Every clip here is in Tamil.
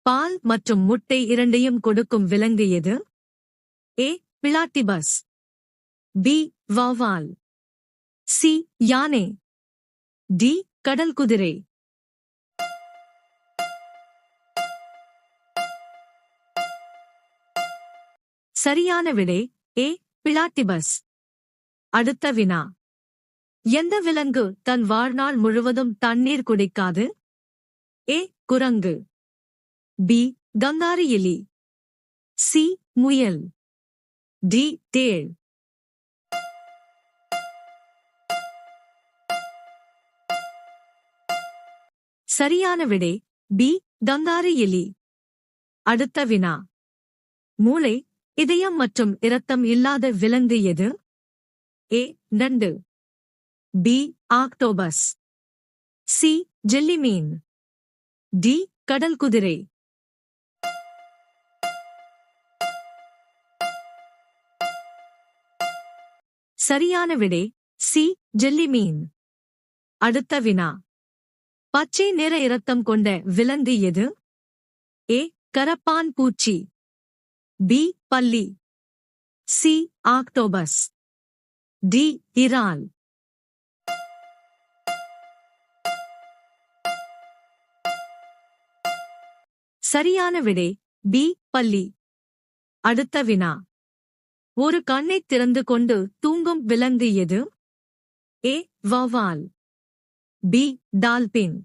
பால் மற்றும் முட்டை இரண்டையும் கொடுக்கும் விலங்கு எது? ஏ. பிளாட்டிபஸ். பி. வௌவால். சி. யானை. டி. கடல் குதிரை. சரியான விடை ஏ. பிளாட்டிபஸ். அடுத்த வினா. எந்த விலங்கு தன் வாழ்நாள் முழுவதும் தண்ணீர் குடிக்காது? ஏ. குரங்கு. பி. கங்காரு எலி. சி. முயல். டி. தேள். சரியான விடை பி. கங்காரு எலி. அடுத்த வினா. மூளை, இதயம் மற்றும் இரத்தம் இல்லாத விலங்கு எது? ஏ. நண்டு. பி. ஆக்டோபஸ். சி. ஜெல்லிமீன். டி. கடல் குதிரை. சரியான விடை சி. ஜெல்லிமீன். அடுத்த வினா. பச்சை நிற இரத்தம் கொண்ட விலங்கு எது? ஏ. கரப்பான் பூச்சி. பி. பல்லி. சி. ஆக்டோபஸ். டி. இறால். சரியான விடை பி. பல்லி. அடுத்த வினா. ஒரு கண்ணைத் திறந்து கொண்டு தூங்கும் விலங்கு எது? ஏ. வௌவால். பி. டால்பின்.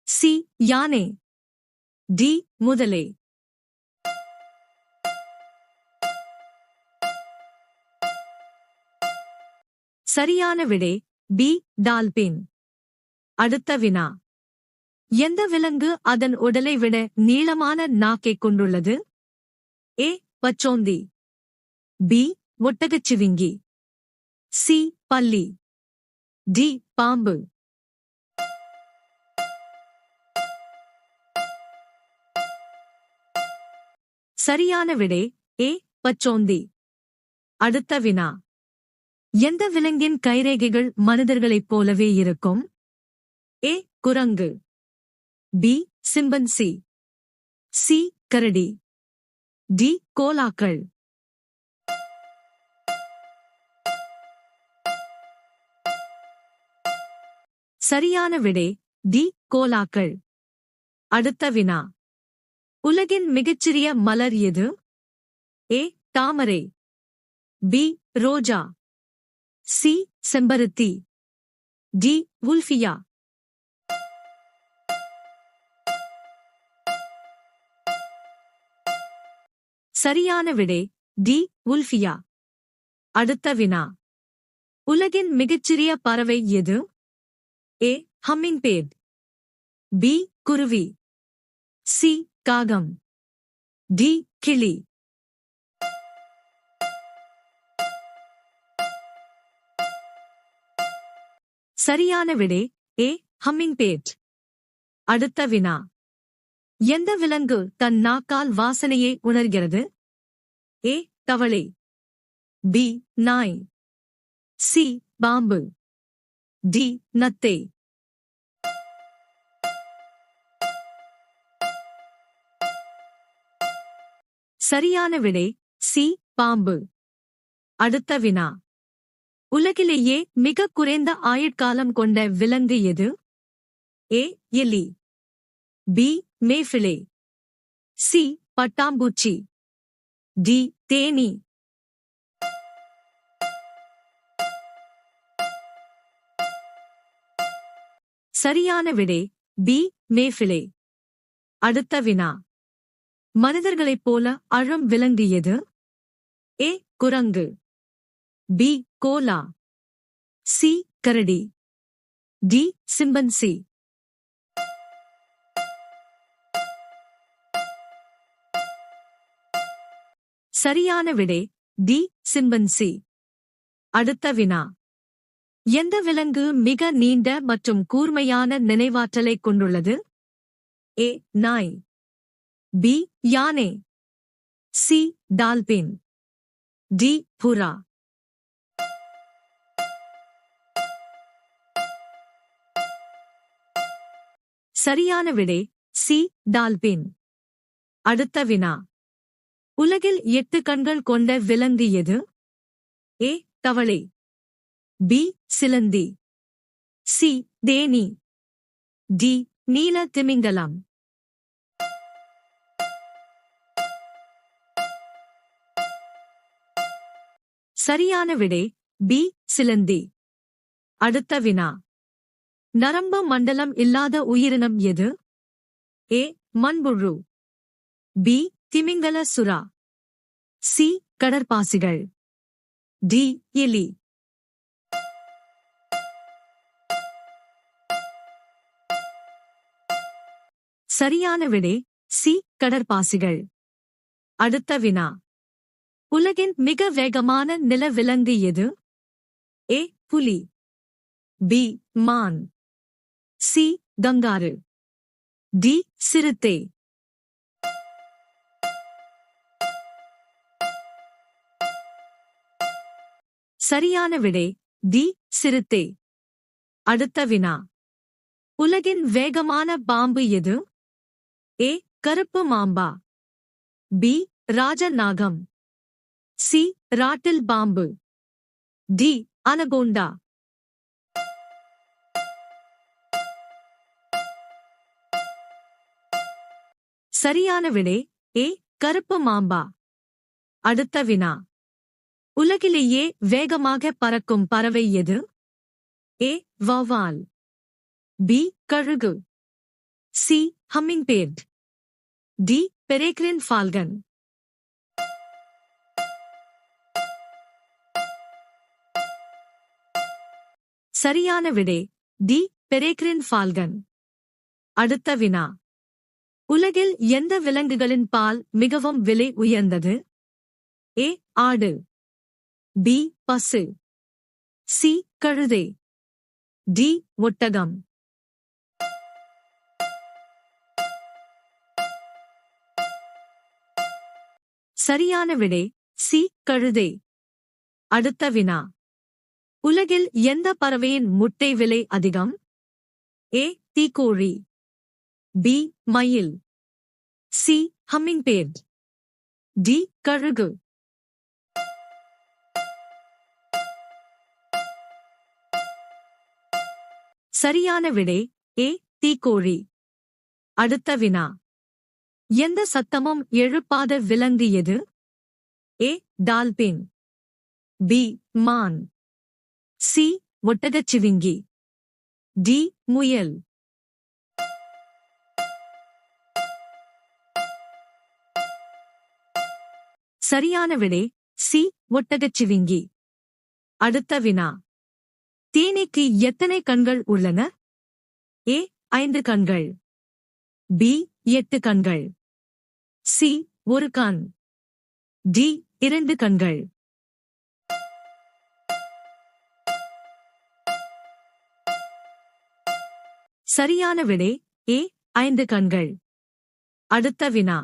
சி. யானை. டி. முதலை. சரியான விடை பி. டால்பின். அடுத்த வினா. எந்த விலங்கு அதன் உடலை விட நீளமான நாக்கைக் கொண்டுள்ளது? ஏ. பச்சோந்தி. பி. ஒட்டகச்சிவிங்கி. சி. பல்லி. டி. பாம்பு. சரியான விடை ஏ. பச்சோந்தி. அடுத்த வினா. எந்த விலங்கின் கைரேகைகள் மனிதர்களைப் போலவே இருக்கும்? ஏ. குரங்கு. பி. சிம்பன்சி. சி. கரடி. டி. கோலாக்கள். சரியான விடை டி. கோலாக்கள். அடுத்த வினா. உலகின் மிகச்சிறிய மலர் எது? ஏ. தாமரை. பி. ரோஜா. சி. செம்பருத்தி. டி. உல்ஃபியா. சரியான விடை டி. உல்ஃபியா. அடுத்த வினா. உலகின் மிகச்சிறிய பறவை எது? ஏ. ஹம்மிங்பேர்ட். பி. குருவி. சி. காகம். டி. கிளி. சரியான விடை ஏ. ஹம்மிங்பேர்ட். அடுத்த வினா. எந்த விலங்கு தன் நாக்கால் வாசனையை உணர்கிறது? ஏ. தவளை. பி. நாய். சி. பாம்பு. டி. நத்தை. சரியான விடை சி. பாம்பு. அடுத்த வினா. உலகிலேயே மிக குறைந்த ஆயுட்காலம் கொண்ட விலங்கு எது? ஏ. எலி. பி. மேஃபிளே. சி. பட்டாம்பூச்சி. டி. தேனீ. சரியான விடை பி. மேஃபிளே. அடுத்த வினா. மனிதர்களைப் போல அழும் விலங்கு எது? ஏ. குரங்கு. பி. கோலா. சி. கரடி. டி. சிம்பன்சி. சரியான விடை டி. சிம்பன்சி. அடுத்த வினா. எந்த விலங்கு மிக நீண்ட மற்றும் கூர்மையான நினைவாற்றலைக் கொண்டுள்ளது? ஏ. நாய். பி. யானை. சி. டால்பின். டி. புறா. சரியான விடை சி. டால்பின். அடுத்த வினா. உலகில் 8 கண்கள் கொண்ட விலங்கு எது? ஏ. தவளை. பி. சிலந்தி. சி. தேனி. டி. நீல திமிங்கலம். சரியான விடை பி. சிலந்தி. அடுத்த வினா. நரம்பு மண்டலம் இல்லாத உயிரினம் எது? ஏ. மண்புழு. பி. திமிங்கல சுறா. சி. கடற்பாசிகள். டி. எலி. சரியான விடை சி. கடற்பாசிகள். அடுத்த வினா. உலகின் மிக வேகமான நிலவிலங்கு எது? ஏ. புலி. பி. மான். சி. கங்காரு. டி. சிறுத்தை. சரியான விடை டி. சிறுத்தை. அடுத்த வினா. உலகின் வேகமான பாம்பு எது? ஏ. கருப்பு மாம்பா. பி. ராஜநாகம். சி. ராட்டில் பாம்பு. டி. அனகோண்டா. சரியான விடை ஏ. கருப்பு மாம்பா. அடுத்த வினா. உலகிலேயே வேகமாக பறக்கும் பறவை எது? ஏ. வௌவால். பி. கழுகு. C. Hummingbird. D. Peregrine Falcon. சரியான விடை டி. Peregrine Falcon. அடுத்த வினா. உலகில் எந்த விலங்குகளின் பால் மிகவும் விலை உயர்ந்தது? ஏ. ஆடு. பி. பசு. சி. கழுதை. டி. ஒட்டகம். சரியான விடை சி. கழுதை. அடுத்த வினா. உலகில் எந்த பறவையின் முட்டை விலை அதிகம்? ஏ. தீக்கோழி. பி. மயில். சி. ஹம்மிங்பேர்ட். டி. கழுகு. சரியான விடை ஏ. தீக்கோழி. அடுத்த வினா. எந்த சத்தமும் எழுப்பாத விலங்கு எது? ஏ. டால்பின். பி. மான். சி. ஒட்டகச்சிவிங்கி. டி. முயல். சரியான விடை சி. ஒட்டகச்சிவிங்கி. அடுத்த வினா. தேனீக்கு எத்தனை கண்கள் உள்ளன? ஏ. 5 கண்கள். பி. 8 கண்கள். சி. 1 கண். டி. 2 கண்கள். சரியான விடை ஏ. 5 கண்கள். அடுத்த வினா.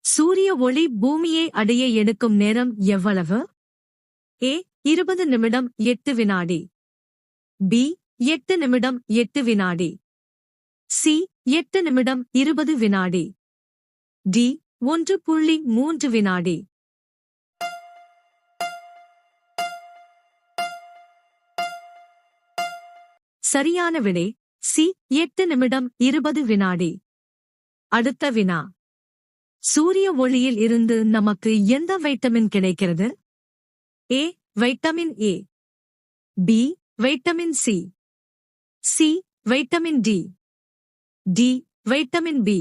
சூரிய ஒளி பூமியை அடைய எடுக்கும் நேரம் எவ்வளவு? ஏ. 20 நிமிடம் 8 வினாடி. பி. 8 நிமிடம் 8 வினாடி. சி. 8 நிமிடம் 20 வினாடி. டி. 1.3 வினாடி. சரியான விடை சி. 8 நிமிடம் 20 வினாடி. அடுத்த வினா. சூரிய ஒளியில் இருந்து நமக்கு எந்த வைட்டமின் கிடைக்கிறது? A. Vitamin A. B. Vitamin C. C. Vitamin D. D. Vitamin B.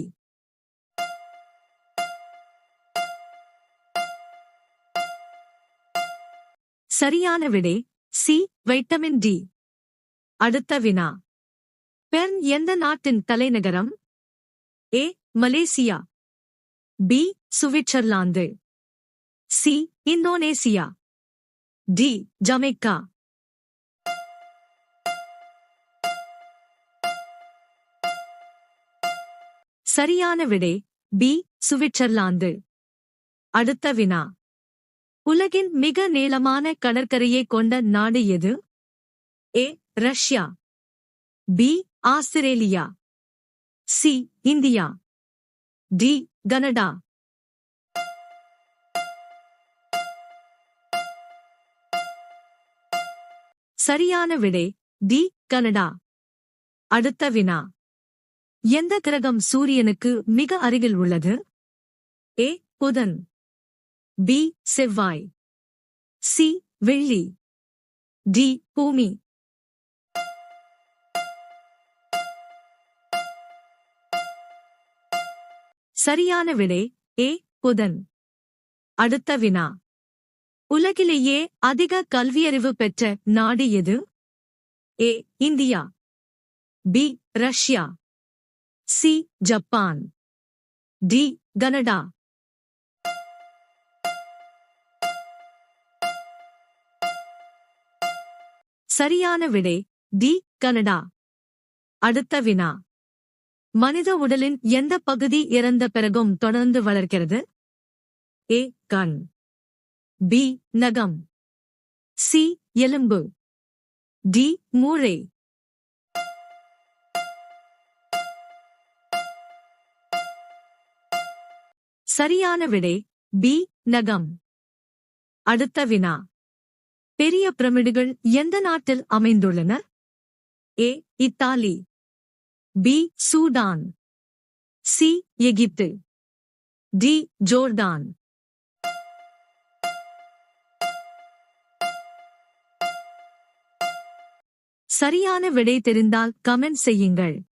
சரியான விடை சி. Vitamin D. அடுத்த வினா. பெர்ன் எந்த நாட்டின் தலைநகரம்? A. Malaysia. B. Switzerland. C. Indonesia. D. Jamaica. சரியான விடை பி. சுவிட்சர்லாந்து. அடுத்த வினா. உலகின் மிக நீளமான கடற்கரையை கொண்ட நாடு எது? A. Russia. B. Australia. C. India. D. Canada. சரியான விடை டி. கனடா. அடுத்த வினா. எந்த கிரகம் சூரியனுக்கு மிக அருகில் உள்ளது? ஏ. புதன். பி. செவ்வாய். சி. வெள்ளி. டி. பூமி. சரியான விடை ஏ. புதன். அடுத்த வினா. உலகிலேயே அதிக கல்வியறிவு பெற்ற நாடு எது? A. India. B. Russia. C. Japan. D. Canada. சரியான விடை டி. கனடா. அடுத்த வினா. மனித உடலின் எந்த பகுதி இறந்த பிறகும் தொடர்ந்து வளர்க்கிறது? ஏ. கண். பி. நகம். சி. எலும்பு. டி. மூளை. சரியான விடை பி. நகம். அடுத்த வினா. பெரிய பிரமிடுகள் எந்த நாட்டில் அமைந்துள்ளன? ஏ. இத்தாலி. பி. சூடான். சி. எகிப்து. டி. ஜோர்டான். சரியான விடை தெரிந்தால் கமெண்ட் செய்யுங்கள்.